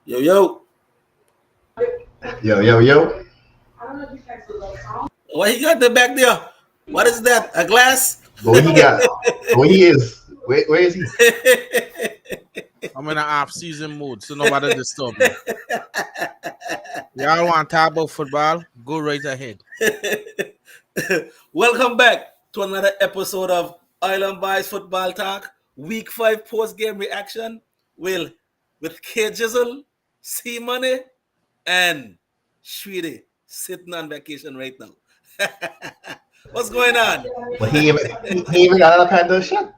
Yo, yo. Yo, yo, yo. What he got the back there? What is that? A glass? Boy, he got. Boy, he is. Where is he? I'm in an off-season mood, so nobody disturb me. Y'all want to talk about football? Go right ahead. Welcome back to another episode of Island Boys Football Talk, Week 5 post-game reaction. With K Jizzle, C Money, and Sweetie sitting on vacation right now. What's going on? But he even got a Panther shirt.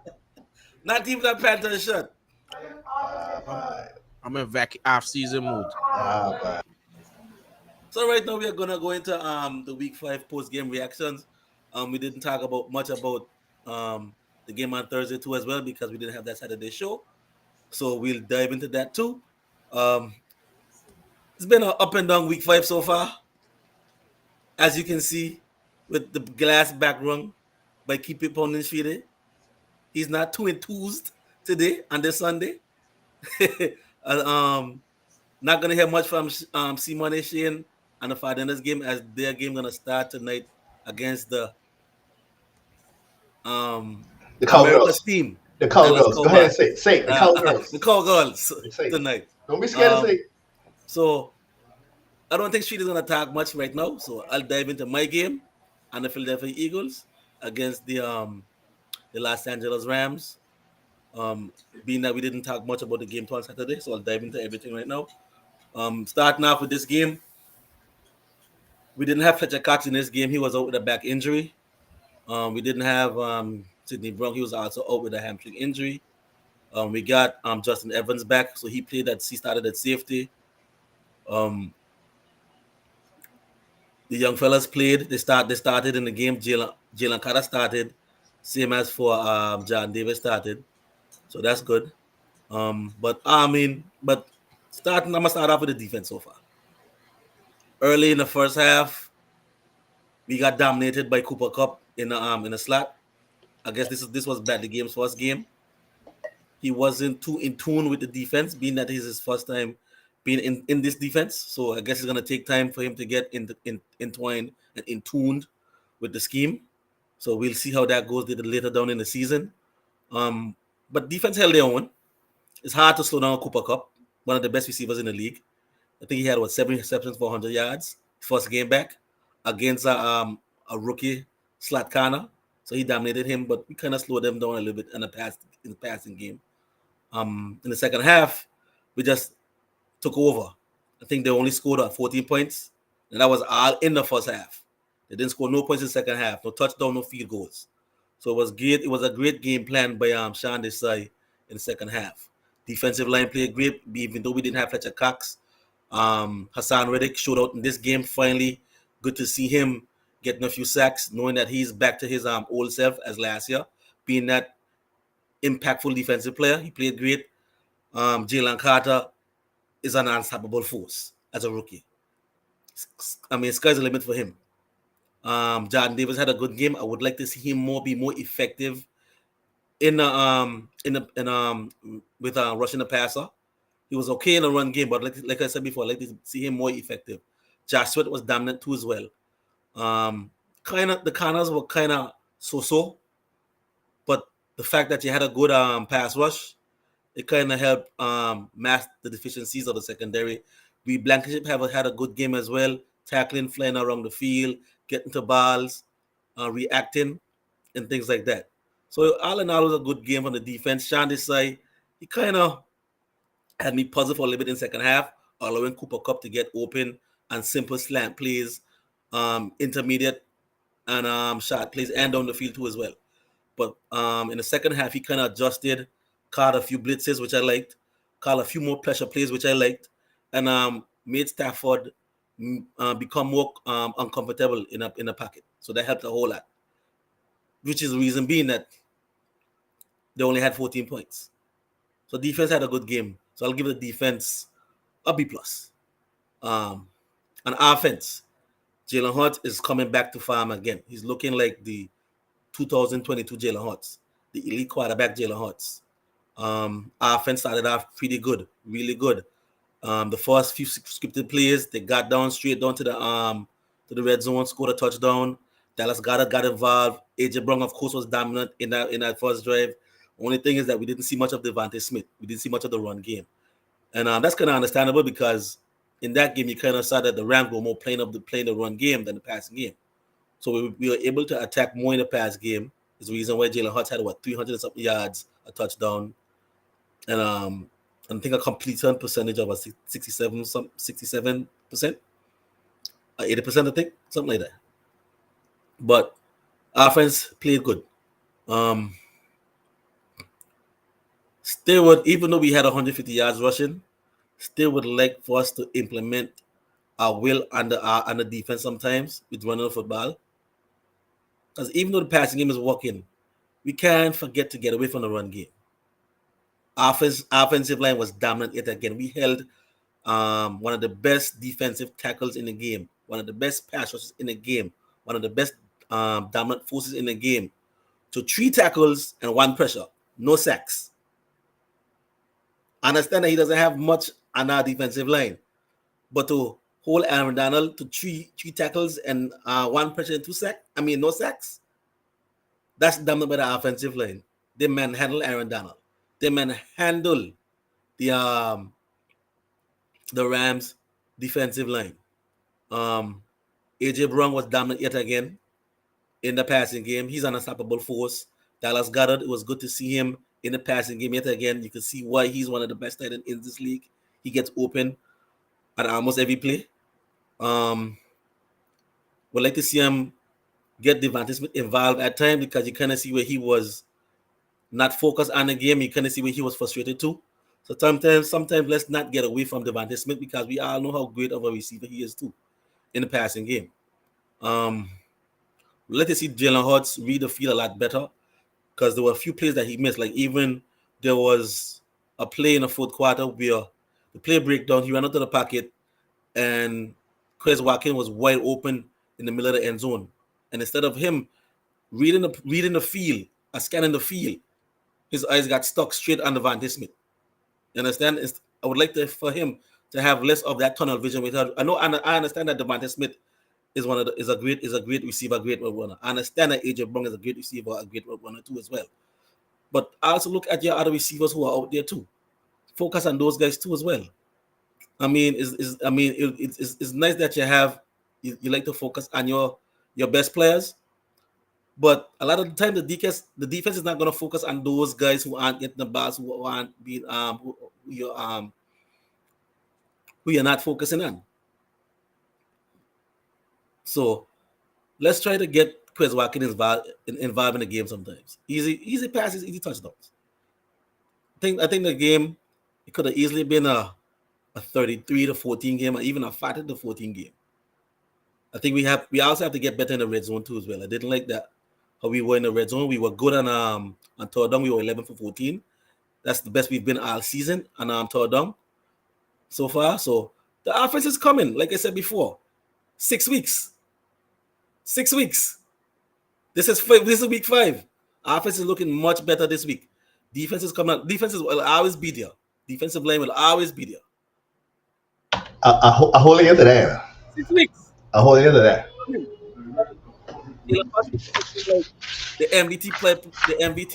Not even a Panther shirt. I'm in off-season mood. Man. So right now we are gonna go into the Week 5 post-game reactions. We didn't talk much about the game on Thursday too as well because we didn't have that Saturday show. So we'll dive into that too. Um, it's been an up and down Week 5 so far, as you can see with the glass background by keep opponents treated. He's not too enthused today on this Sunday. uh, Not gonna hear much from Simone Shane and the Fardiners game as their game gonna start tonight against the The America's Cowgirls. team, The Dallas Cowgirls. Go ahead and Cowboys. say it. The Cowgirls. The Cowgirls Say it. tonight. Don't be scared to say it. So I don't think Street is gonna talk much right now. So I'll dive into my game and the Philadelphia Eagles against the Los Angeles Rams. Being that we didn't talk much about the game on Saturday, so I'll dive into everything right now. Starting off with this game, we didn't have Fletcher Cox in this game. He was out with a back injury. We didn't have Sidney Brown. He was also out with a hamstring injury. We got Justin Evans back, so he started at safety. The young fellas played. They started in the game. Jalen Carter started, same as for John Davis started. So that's good. But I'm gonna start off with the defense so far. Early in the first half, we got dominated by Cooper Cup in the slot. I guess this was bad. The game's first game. He wasn't too in tune with the defense, being that this is his first time being in this defense. So I guess it's gonna take time for him to get entwined and in tuned with the scheme. So we'll see how that goes later down in the season. But defense held their own. It's hard to slow down Cooper Cup, one of the best receivers in the league. I think he had 7 receptions for 100 yards first game back against a rookie slot corner. So he dominated him, but we kind of slowed them down a little bit in the passing game. In the second half, we just took over. I think they only scored 14 points, and that was all in the first half. They didn't score no points in the second half, no touchdown, no field goals. So it was great. It was a great game plan by Sean Desai in the second half. Defensive line played great, even though we didn't have Fletcher Cox. Hassan Reddick showed out in this game finally. Good to see him getting a few sacks, knowing that he's back to his old self as last year, being that impactful defensive player. He played great. Jalen Carter is an unstoppable force as a rookie. I mean, sky's the limit for him. Jordan Davis had a good game. I would like to see him be more effective with rushing the passer. He was okay in the run game, but like I said before, I'd like to see him more effective. Josh Sweat was dominant too as well. The corners were kind of so-so, but the fact that you had a good pass rush, it kind of helped mask the deficiencies of the secondary. Blankenship have had a good game as well, tackling, flying around the field, getting to balls, reacting, and things like that. So all in all, it was a good game from the defense. Sean Desai, he kind of had me puzzled for a little bit in the second half, allowing Cooper Cup to get open and simple slant plays, intermediate and shot plays, and down the field too as well. But in the second half, he kind of adjusted, caught a few blitzes, which I liked, caught a few more pressure plays, which I liked, and made Stafford become more uncomfortable in a pocket. So that helped a whole lot, which is the reason being that they only had 14 points. So defense had a good game. So I'll give the defense a B+. On offense, Jalen Hurts is coming back to farm again. He's looking like the 2022 Jalen Hurts, the elite quarterback Jalen Hurts. Offense started off pretty good, really good. The first few scripted plays, they got down straight down to the red zone, scored a touchdown. Dallas got involved. AJ Brown, of course, was dominant in that first drive. Only thing is that we didn't see much of Devontae Smith. We didn't see much of the run game, and that's kind of understandable because in that game you kind of saw that the Rams were more playing the run game than the passing game. So we were able to attack more in the pass game. Is the reason why Jalen Hurts had 300 and something yards, a touchdown, and I think a completion percentage of 67%, 80%, I think, something like that. But offense played good. Um, Still would, even though we had 150 yards rushing, still would like for us to implement our will under defense sometimes with running the football. Because even though the passing game is working, we can't forget to get away from the run game. Offensive line was dominant yet again. We held one of the best defensive tackles in the game, one of the best pass rushers in the game, one of the best dominant forces in the game to 3 tackles and 1 pressure, no sacks. I understand that he doesn't have much on our defensive line, but to hold Aaron Donald to three tackles and 1 pressure and 2 sacks, no sacks, that's dominant by the offensive line. They manhandle Aaron Donald. They manhandle the Rams defensive line. AJ Brown was dominant yet again in the passing game. He's an unstoppable force. Dallas Goedert, it was good to see him in the passing game yet again. You can see why he's one of the best tight ends in this league. He gets open at almost every play. Would like to see him get Devontae Smith involved at times because you kind of see where he was not focused on the game. You kind of see where he was frustrated too. So sometimes let's not get away from Devontae Smith because we all know how great of a receiver he is too in the passing game. Let us see Jalen Hurts read the field a lot better because there were a few plays that he missed. Like even there was a play in the fourth quarter where the play breakdown, he ran out of the pocket and Chris Watkins was wide open in the middle of the end zone. And instead of him reading the field, scanning the field, his eyes got stuck straight on Devontae Smith. You understand? I would like for him to have less of that tunnel vision with her. I understand that Devontae Smith is a great receiver, great route runner. I understand that AJ Brown is a great receiver, a great route runner too as well. But also look at your other receivers who are out there too. Focus on those guys too as well. It's nice that you like to focus on your best players, but a lot of the time the defense is not going to focus on those guys who aren't getting the balls, who aren't being who you're not focusing on. So let's try to get Chris Watkins involved in the game sometimes. Easy passes, easy touchdowns. I think the game, it could have easily been a 33-14 game or even a 40-14 game. I think we also have to get better in the red zone too as well. I didn't like that how we were in the red zone. We were good on third down. We were 11 for 14. That's the best we've been all season on third down so far. So the offense is coming. Like I said before, 6 weeks. 6 weeks. This is week 5. Offense is looking much better this week. Defense is coming out. Defense will always be there. Defensive line will always be there. A whole year to that. 6 weeks. A whole year to that. The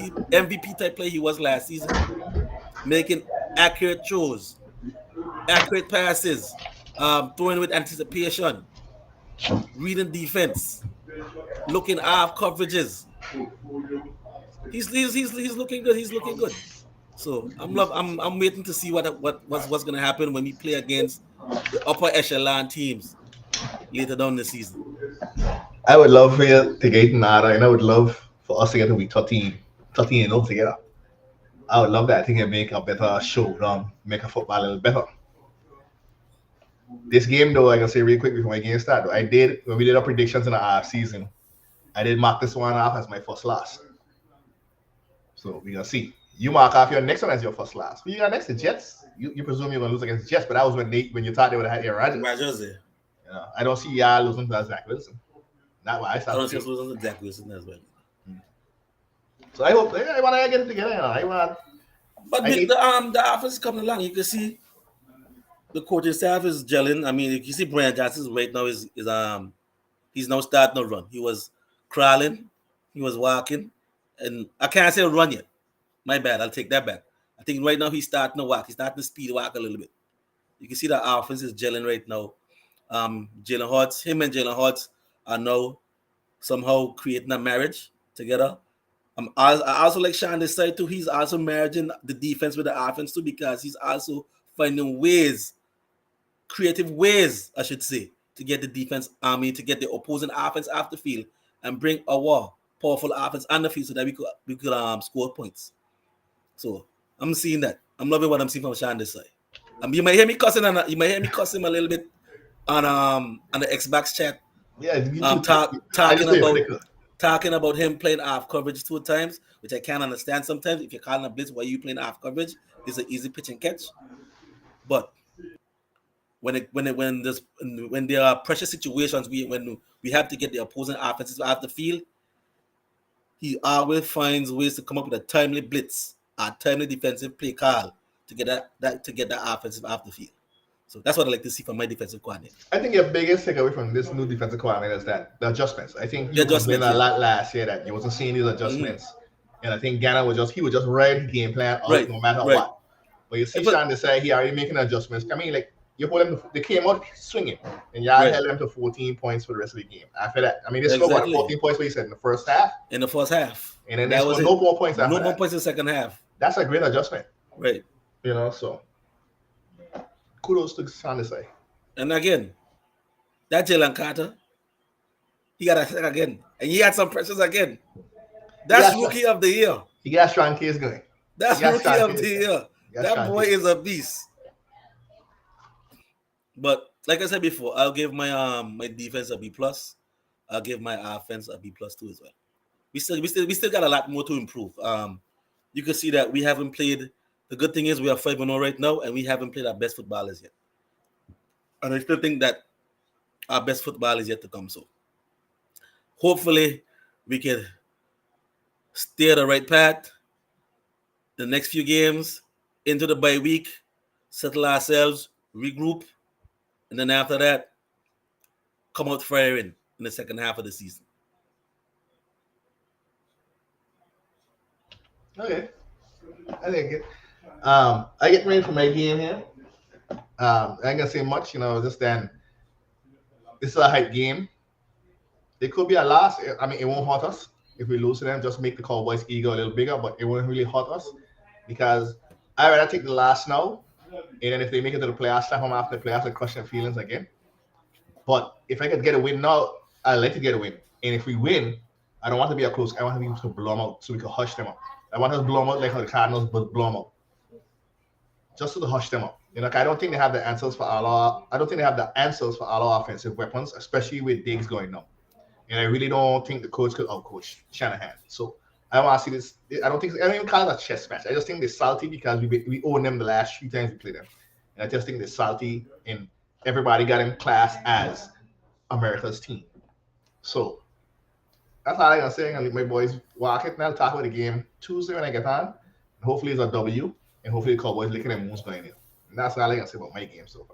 MVP type play he was last season, making accurate throws, accurate passes, throwing with anticipation, reading defense, looking off coverages. He's looking good. He's looking good. So I'm waiting to see what's gonna happen when we play against the upper echelon teams later down the season. I would love for you to get Nada, and I would love for us to get to be 13 and 0 together. I would love that. I think it make a better show, make a football a little better. This game, though, I can say real quick before my game start, when we did our predictions in the off season, I did mark this one off as my first loss. So we're gonna see. You mark off your next one as your first loss. Who you got next? The Jets. You presume you're gonna lose against the Jets, but that was when you thought they would have had Aaron Rodgers. I don't see y'all losing to Zach Wilson. Not what I thought. I don't see us losing to Zach Wilson as well. So I hope I want to get it together. But the offense is coming along. You can see the coaching staff is gelling. I mean, you see Brian Johnson right now is he's now starting to run. He was crawling, he was walking, and I can't say run yet. My bad. I'll take that back. I think right now he's starting to walk. He's starting to speed walk a little bit. You can see the offense is gelling right now. Jalen Hurts, him and Jalen Hurts are now somehow creating a marriage together. I also like Sean this side too. He's also marrying the defense with the offense too because he's also finding ways, creative ways, I should say, to get the defense, to get the opposing offense off the field and bring our powerful offense on the field so that we could score points. So I'm seeing that. I'm loving what I'm seeing from Sean this side. You might hear me cussing you might hear me cussing a little bit on the Xbox chat. Yeah, you too. I Talking just say about ridiculous. talking about him playing off coverage 2 times, which I can't understand sometimes. If you're calling a blitz, why are you playing off coverage? It's an easy pitch and catch. But when there are pressure situations, when we have to get the opposing offenses off the field, he always finds ways to come up with a timely blitz, a timely defensive play call to get that offensive off the field. So that's what I like to see from my defensive coordinator. I think your biggest takeaway from this new defensive coordinator is that the adjustments. I think The you complained adjustments, a yeah. lot last year that you wasn't seeing these adjustments, and I think Ghana was just write the game plan out Right, no matter right. what. But you see But Sean Desai, he already making adjustments. I mean, like you hold them, they came out swinging, and y'all Right. held them to 14 points for the rest of the game. After that, I mean, they scored exactly 14 points, what you said in the first half, in the first half, and then they that was scored it. no more points after No more that. points in the second half. That's a great adjustment, Right. so kudos to Sean Desai. And again, that Jalen Carter, he got a sack again, and he had some pressures again. That's rookie of the year. He got a strong case going. That's rookie of the year. Yes, That Sean boy Tate. is a beast. But like I said before, I'll give my defense a B plus. I'll give my offense a B plus too as well. We still got a lot more to improve. You can see that we haven't played. The good thing is we are 5-0 right now, and we haven't played our best football as yet. And I still think that our best football is yet to come. So hopefully we can stay on the right path. The next few games into the bye week, settle ourselves, regroup, and then after that, come out firing in the second half of the season. Okay, I think it. I get ready for my game here. I ain't gonna say much, just then. This is a hype game. It could be a loss. I mean, it won't hurt us if we lose to them. Just make the Cowboys' ego a little bigger, but it won't really hurt us because I rather take the loss now, and then if they make it to the playoffs, slap them after the playoffs and crush their feelings again. But if I could get a win now, I'd like to get a win. And if we win, I don't want to be a close. I want to be able to blow them out so we can hush them up. I want us to blow them out like how the Cardinals blow them out, just to hush them up. I don't think they have the answers for all our. I don't think they have the answers for all our offensive weapons, especially with Diggs going now. And I really don't think the coach could outcoach Shanahan. So I want to see this. I don't even call it a chess match. I just think they're salty because we own them the last 3 times we played them. And I just think they're salty, and everybody got in class as America's team. So that's all I'm going to say. I'm going to let my boys walk it, and I'll talk about the game Tuesday when I get on. Hopefully it's a W, and hopefully the Cowboys licking their moves going in. And that's all I'm going to say about my game so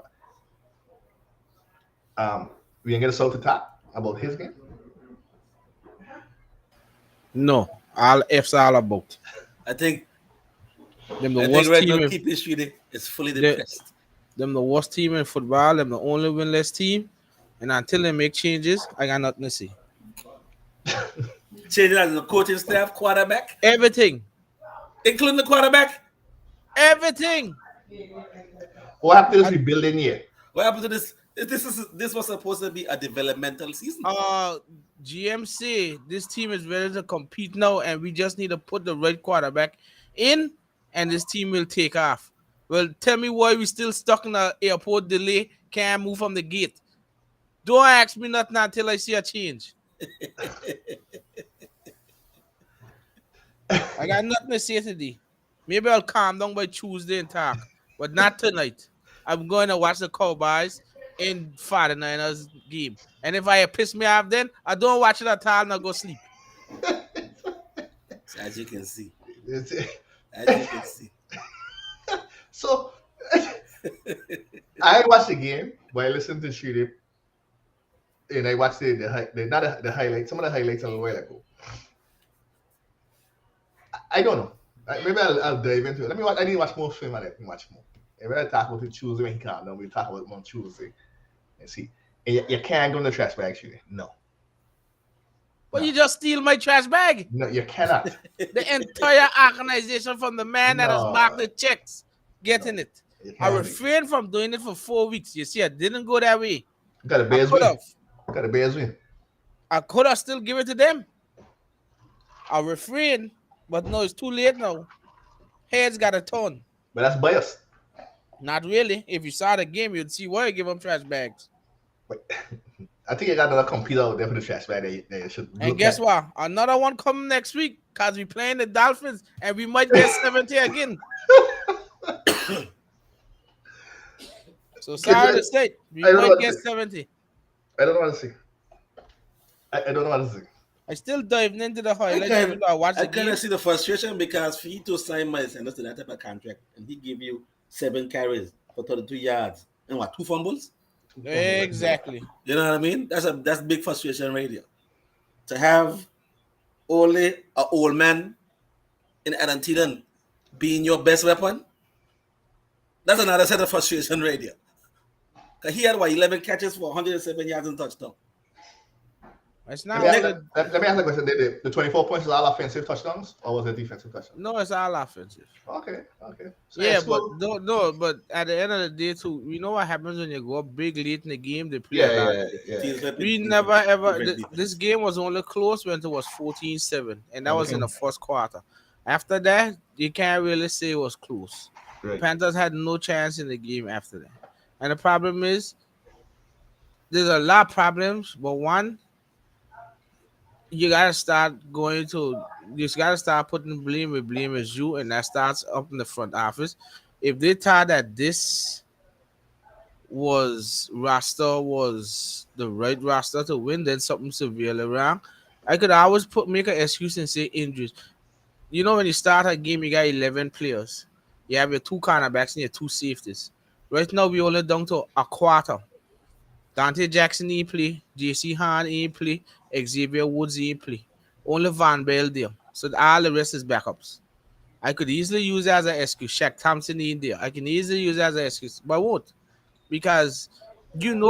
far. We going to get us out to talk about his game? No, all F's all about. I think Them the I worst think right team. now keep this reading is fully depressed. Them the worst team in football. Them the only winless team. And until they make changes, I got nothing to say. Changing as the coaching staff, quarterback, Everything. including the quarterback. Everything. What happened to this rebuilding year? What happened to this? This was supposed to be a developmental season. GMC, this team is ready to compete now, and we just need to put the right quarterback in, and this team will take off. Well, tell me why we still stuck in the airport delay, can't move from the gate. Don't ask me nothing until I see a change. I got nothing to say today. Maybe I'll calm down by Tuesday and talk, but not tonight. I'm going to watch the Cowboys in 49ers game. And if I piss me off then, I don't watch it at all and I go sleep. As you can see. It's- As you can see. So I watched the game, but I listened to shoot it, and I watched not the highlights, some of the highlights a little while ago. I don't know. Maybe I'll dive into it. Let me watch. I need to watch more film. I can watch more. And when I talk about it Tuesday when he can't, then we'll talk about it on Tuesday and see. And you can't go in the trash bag, shooting. No, But no, you just steal my trash bag. no. You cannot. The entire organization from the man that has marked No, the checks getting no. it. You I can't do it. refrained from doing it for 4 weeks. You see, I didn't go that way. You got the I Bears could win. have. You got the Bears win. I could have still give it to them. I refrained, but no, it's too late now. Heads got a turn. But that's biased. Not really. If you saw the game, you'd see why I give them trash bags. But I think you got another computer out there for the trash bag that you should And look guess at. what? Another one coming next week because we playing the Dolphins and we might get 70 again. So sorry to say, we I don't know might what to get say. 70. I don't know what to say. I don't know what to say. I still diving into the I highlights kind even though I watch I the kind game. of see the frustration because for you to sign Miles Sanders to that type of contract and he give you 7 carries for 32 yards and what 2 fumbles. Exactly. You know what I mean? That's big frustration right there. To have only a old man in Antietam being your best weapon, that's another set of frustration right there. Cause he had what 11 catches for 107 yards and touchdown. It's Let not me, all ask, the let me ask a question. The 24 points is all offensive touchdowns or was it defensive touchdowns? no, it's all offensive. Okay. So Yeah, it's but still, no, but at the end of the day, too, you know what happens when you go up big late in the game, they play a yeah, lot. yeah, yeah. Teams play We defense, never ever. defense, This defense. game was only close when it was 14-7, and that was in Okay. the first quarter. After that, you can't really say it was close. The Right. Panthers had no chance in the game after that. And the problem is, there's a lot of problems, but one, you gotta start going to, you just gotta start putting blame where blame is you, and that starts up in the front office. If they thought that this was the right roster to win, then something severely wrong. I could always make an excuse and say injuries. You know, when you start a game, you got 11 players. You have your 2 cornerbacks and your 2 safeties. Right now, we only down to a quarter. Dante Jackson ain't play, JC Hahn ain't play, Xavier Woods ain't play. Only Van Bell there. So all the rest is backups. I could easily use it as an excuse. Shaq Thompson ain't there. I can easily use it as an excuse, but I won't. Because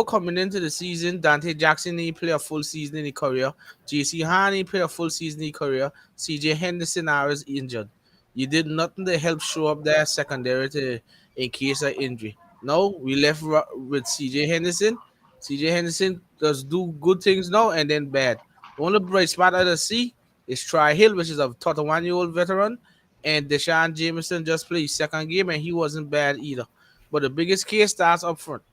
coming into the season, Dante Jackson he play a full season in his career. JC Hahn he play a full season in his career. CJ Henderson now is injured. You did nothing to help show up their secondary in case of injury. No, we left with CJ Henderson. CJ Henderson does do good things now and then bad. The only bright spot I see is Try Hill, which is a 31-year-old veteran, and Deshaun Jameson just played his second game and he wasn't bad either. But the biggest case starts up front.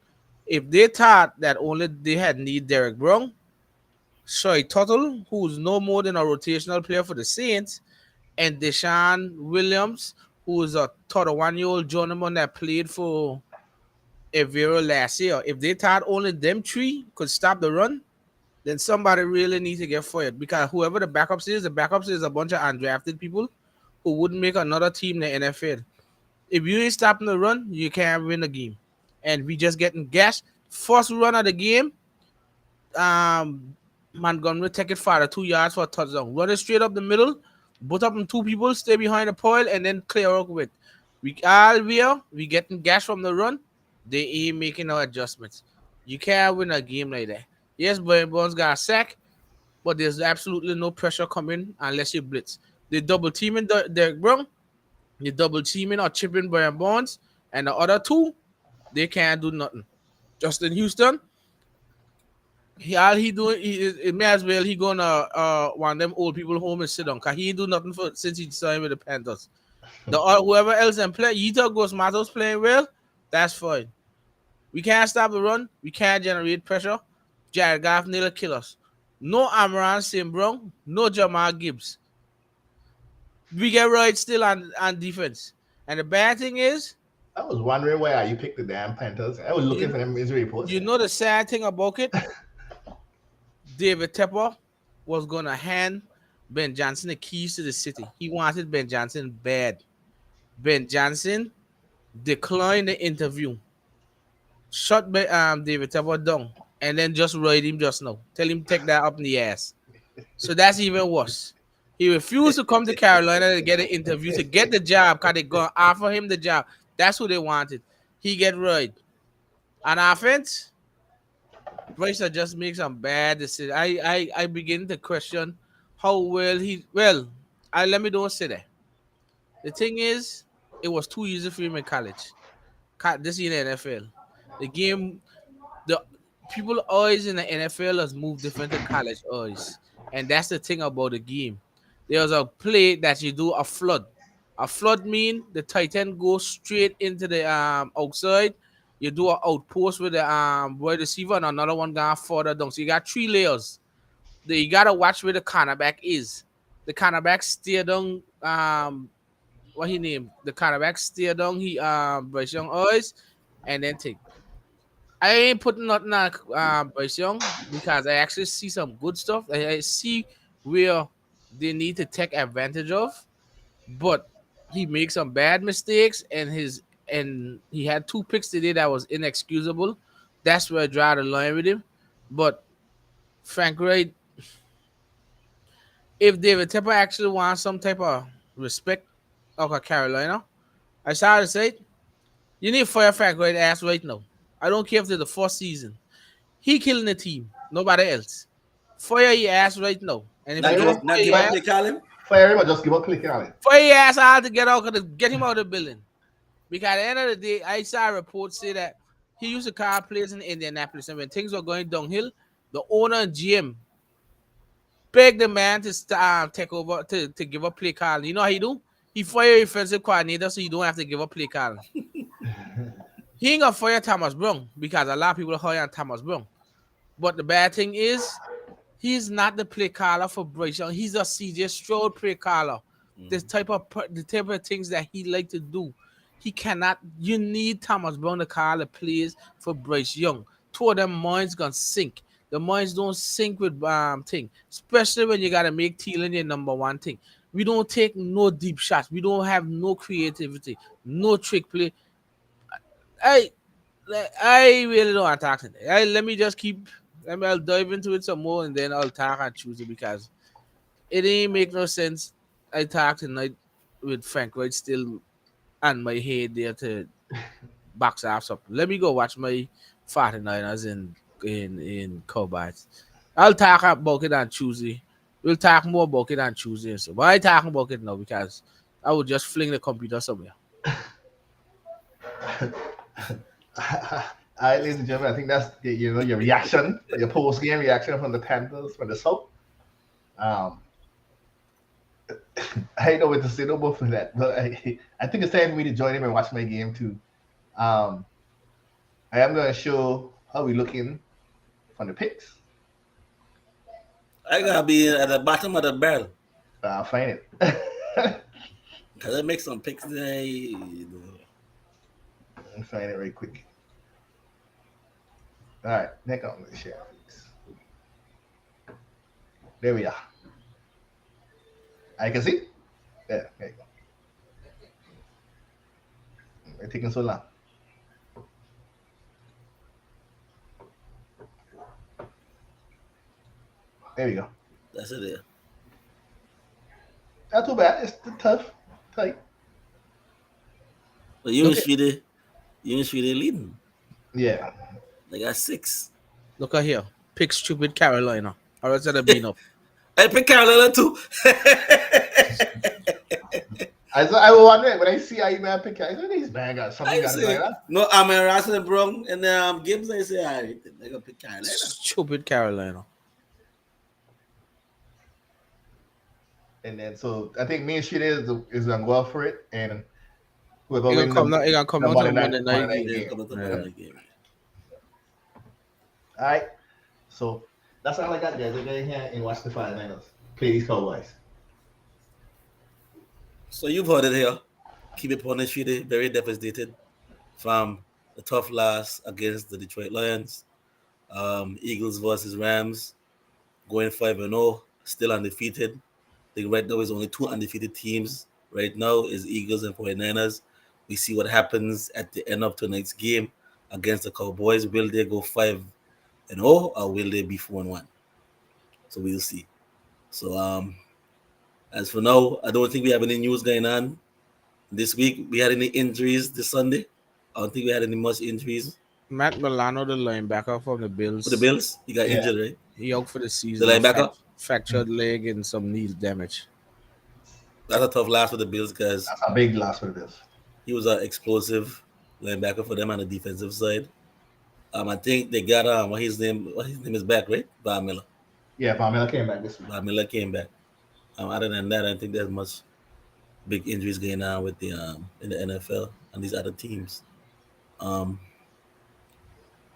If they thought that only they had need Derek Brown, Shoy Tuttle, who's no more than a rotational player for the Saints, and Deshaun Williams, who is a 31-year-old journeyman that played for Evero last year, if they thought only them 3 could stop the run, then somebody really needs to get fired because whoever the backups is a bunch of undrafted people who wouldn't make another team in the NFL. If you ain't stopping the run, you can't win the game. And we just getting gashed. First run of the game, Montgomery take it for the 2 yards for a touchdown. Run it straight up the middle, put up on 2 people, stay behind the pile, and then clear out quick. We getting gashed from the run. They ain't making no adjustments. You can't win a game like that. Yes, Brian Burns got a sack, but there's absolutely no pressure coming unless you blitz. They double teaming Derek Brown, they double teaming or chipping Brian Burns, and the other 2, they can't do nothing. Justin Houston, all he doing, it may as well he gonna want them old people home and sit down, cause he ain't do nothing for since he signed with the Panthers. Whoever else and play, Yita Ghost Matos playing well, that's fine. We can't stop the run. We can't generate pressure. Jared Goff nearly kill us. No Amran St. Brown. No Jamal Gibbs. We get right still on defense. And the bad thing is, I was wondering why you picked the damn Panthers. I was looking for them injury reports. you know the sad thing about it? David Tepper was going to hand Ben Johnson the keys to the city. He wanted Ben Johnson bad. Ben Johnson declined the interview. shut David Tepper down, and then just ride him just now. Tell him take that up in the ass. So that's even worse. He refused to come to Carolina to get an interview to get the job because they gonna offer him the job. That's who they wanted. He get right. On offense, Bryce just makes some bad decisions. I begin to question how well he well. I let me don't say that. The thing is, it was too easy for him in college. This in the NFL. The game, the people always in the NFL has moved different to college always. And that's the thing about the game. There's a play that you do a flood. A flood mean the tight end goes straight into the outside. You do an outpost with the wide receiver and another one going further down. So you got three layers. You gotta watch where the cornerback is. The cornerback steer down what he named the cornerback steer down he Bryce Young eyes and then take. I ain't putting nothing on Bryce Young because I actually see some good stuff. I see where they need to take advantage of, but he makes some bad mistakes and he had two picks today that was inexcusable. That's where I draw the line with him. But Frank Wright, if David Tepper actually wants some type of respect of Carolina, I started to say you need to fire Frank Wright ass right now. I don't care if it's the first season. He killing the team. Nobody else. Fire your ass right now. And if you Not Fire give don't him, up, not fire give your up fire, ass, play calling. fire him or just give up clicking on it. fire your ass out to get out, get him out of the building. Because at the end of the day, I saw reports say that he used to call players in Indianapolis, and when things were going downhill, the owner and GM begged the man to take over to give up play calling. You know how he do? He fire offensive coordinator so you don't have to give up play calling. He ain't gonna fire Thomas Brown because a lot of people are hiring Thomas Brown. But the bad thing is, he's not the play caller for Bryce Young. He's a CJ Stroud play caller. The type of things that he like to do. He cannot. You need Thomas Brown to call the plays for Bryce Young. Two of them minds gonna sink. The minds don't sink with thing, especially when you gotta make Thielen your number one thing. We don't take no deep shots. We don't have no creativity, no trick play. I I really don't want to talk today. Let me just keep. I'll dive into it some more and then I'll talk on Tuesday because it ain't make no sense. I talk tonight with Frank Wright still on my head there to box off something. Let me go watch my 49ers in Cowboys. I'll talk about it on Tuesday. We'll talk more about it on Tuesday and so. But I talking about it now because I would just fling the computer somewhere. All right, ladies and gentlemen, I think that's your reaction, your post game reaction from the Panthers from the South. Um, I don't know what to say no more for that, but I think it's time for me to join him and watch my game too. Um, I am going to show how we looking from the picks. I gotta be at the bottom of the barrel I'll find it. because I make some picks today. I'll find it right quick. All right, next on the share, please. There we are. I can see. There you go. It's taking so long. There we go. That's it there. Not too bad. It's tough, tight. But you and Okay. Sweetie leading. Yeah. They got 6. Look at here. Pick stupid Carolina. Or else it'll be enough. I pick Carolina too. I was wondering when I see how you man pick. I said these man got something I got say, going on. no, I'm a Russell Brown and Gibbs. I say, all right, I gotta pick Carolina. Stupid Carolina. And then so I think me and Shit is gonna go out for it, and whoever It win gonna come the down to Monday Monday night night game. Yeah, game. come to Yeah. the game. All right. So that's all I got, guys. I got here and watch the 49ers play these Cowboys. So you've heard it here. Keep it on the street, very devastated from the tough loss against the Detroit Lions. Eagles versus Rams, going 5-0, still undefeated. I think right now is only 2 undefeated teams. Right now is Eagles and 49ers. We see what happens at the end of tonight's game. against the Cowboys. Will they go 5-0 or will they be 4-1? So we'll see. So as for now, I don't think we have any news going on this week. We had any injuries this Sunday? I don't think we had any much injuries. Matt Milano, the linebacker from the For the Bills, Bills, he got Yeah, injured, right? he out for the The season of linebacker. fractured leg and some knee damage. That's a tough loss for the Bills because that's a big loss for the Bills. he was an explosive linebacker for them on the defensive side. I think they got what his name is back, right? Bob Miller. Yeah, Pamela came back this week. Bob Miller came back. Other than that, I don't think there's much big injuries going on with the in the NFL and these other teams. Um,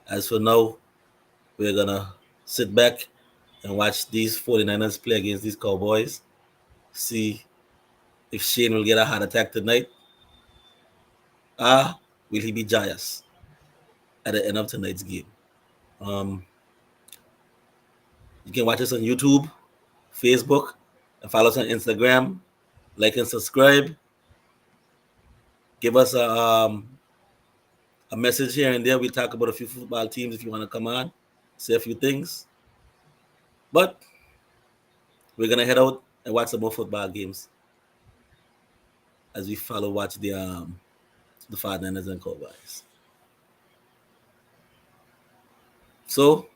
as for now, we're gonna sit back and watch these 49ers play against these Cowboys. See if Shane will get a heart attack tonight. Will he be joyous at the end of tonight's game? Um, you can watch us on YouTube, Facebook, and follow us on Instagram. Like and subscribe. Give us a message here and there. We talk about a few football teams if you want to come on, say a few things. But we're gonna head out and watch some more football games as we watch the 49ers and Cowboys. So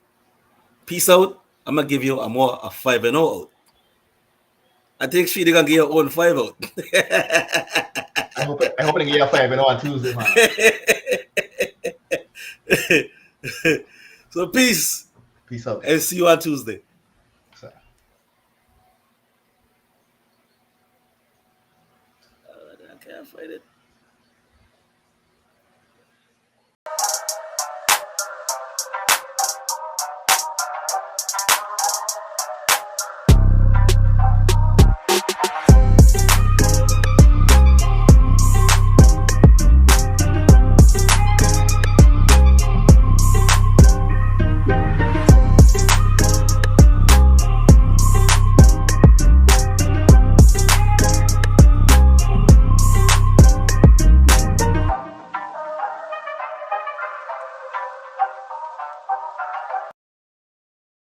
peace out. I'm gonna give you a 5-0 out. I think she gonna get your own 5 out. I hope they get a 5 on Tuesday, man. So peace Peace out. and see you on Tuesday.